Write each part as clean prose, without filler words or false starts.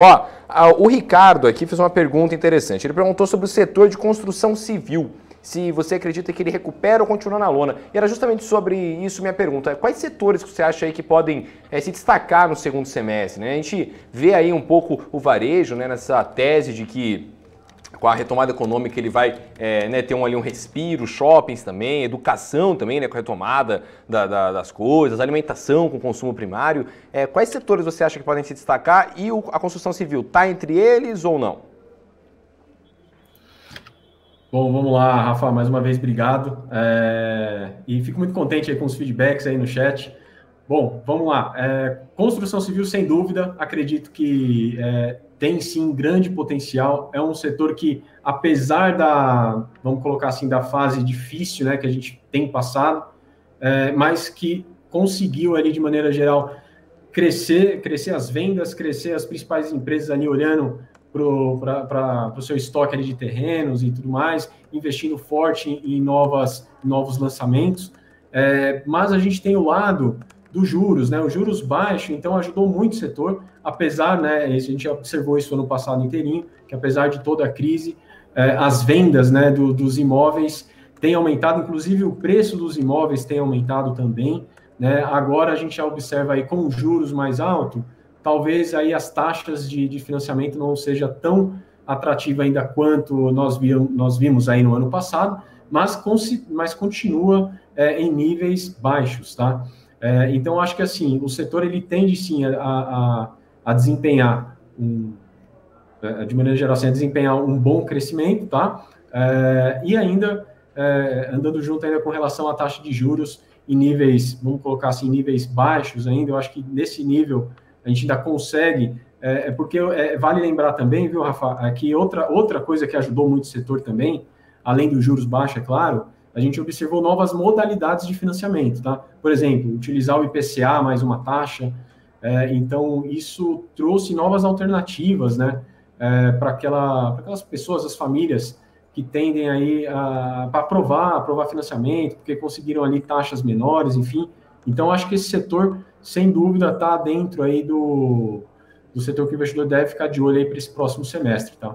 Ó, o Ricardo aqui fez uma pergunta interessante. Ele perguntou sobre o setor de construção civil. Se você acredita que ele recupera ou continua na lona. E era justamente sobre isso minha pergunta. Quais setores que você acha aí que podem se destacar no segundo semestre, né? A gente vê aí um pouco o varejo, né, nessa tese de que com a retomada econômica ele vai ter ali um respiro, shoppings também, educação também, né, com a retomada das coisas, alimentação com consumo primário. Quais setores você acha que podem se destacar e a construção civil está entre eles ou não? Bom, vamos lá, Rafa, mais uma vez, obrigado. E fico muito contente aí com os feedbacks aí no chat. Bom, vamos lá. Construção civil, sem dúvida, acredito que tem sim grande potencial. É um setor que, apesar vamos colocar assim, da fase difícil, né, que a gente tem passado, mas que conseguiu ali, de maneira geral, crescer as vendas, crescer as principais empresas ali olhando para o seu estoque ali de terrenos e tudo mais, investindo forte em novos lançamentos. Mas a gente tem o lado dos juros, né? Os juros baixos, então ajudou muito o setor, apesar, né? A gente observou isso ano passado inteirinho, que apesar de toda a crise, as vendas, né, dos imóveis têm aumentado, inclusive o preço dos imóveis tem aumentado também, né? Agora a gente já observa aí com juros mais altos, talvez aí as taxas de financiamento não seja tão atrativa ainda quanto nós vimos aí no ano passado, mas continua em níveis baixos, tá? Então, acho que assim, o setor ele tende sim a desempenhar, de maneira geral, assim, a desempenhar um bom crescimento, tá? E ainda, andando junto ainda com relação à taxa de juros em níveis, vamos colocar assim, níveis baixos ainda, eu acho que nesse nível a gente ainda consegue, porque vale lembrar também, viu, Rafa, que outra coisa que ajudou muito o setor também, além dos juros baixos, é claro, a gente observou novas modalidades de financiamento, tá? Por exemplo, utilizar o IPCA mais uma taxa, então isso trouxe novas alternativas, né, para aquelas pessoas, as famílias que tendem aí para aprovar financiamento, porque conseguiram ali taxas menores, enfim. Então, acho que esse setor, sem dúvida, está dentro aí do setor que o investidor deve ficar de olho aí para esse próximo semestre, tá?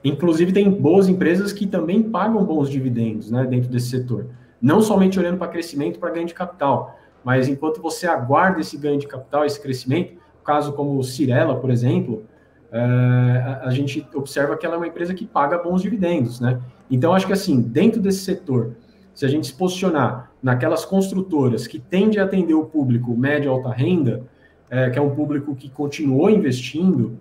Inclusive, tem boas empresas que também pagam bons dividendos, né, dentro desse setor. Não somente olhando para crescimento, para ganho de capital, mas enquanto você aguarda esse ganho de capital, esse crescimento, caso como o Cyrela, por exemplo, a gente observa que ela é uma empresa que paga bons dividendos, né? Então, acho que assim, dentro desse setor, se a gente se posicionar naquelas construtoras que tendem a atender o público médio e alta renda, que é um público que continuou investindo,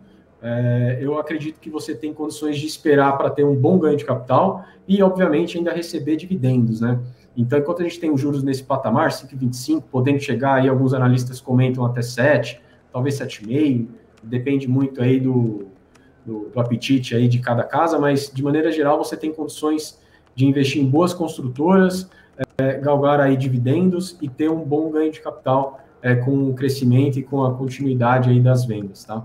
eu acredito que você tem condições de esperar para ter um bom ganho de capital e, obviamente, ainda receber dividendos, né? Então, enquanto a gente tem os juros nesse patamar, 5,25, podendo chegar aí, alguns analistas comentam até 7, talvez 7,5, depende muito aí do apetite aí de cada casa, mas, de maneira geral, você tem condições de investir em boas construtoras, galgar aí dividendos e ter um bom ganho de capital com o crescimento e com a continuidade aí das vendas, tá?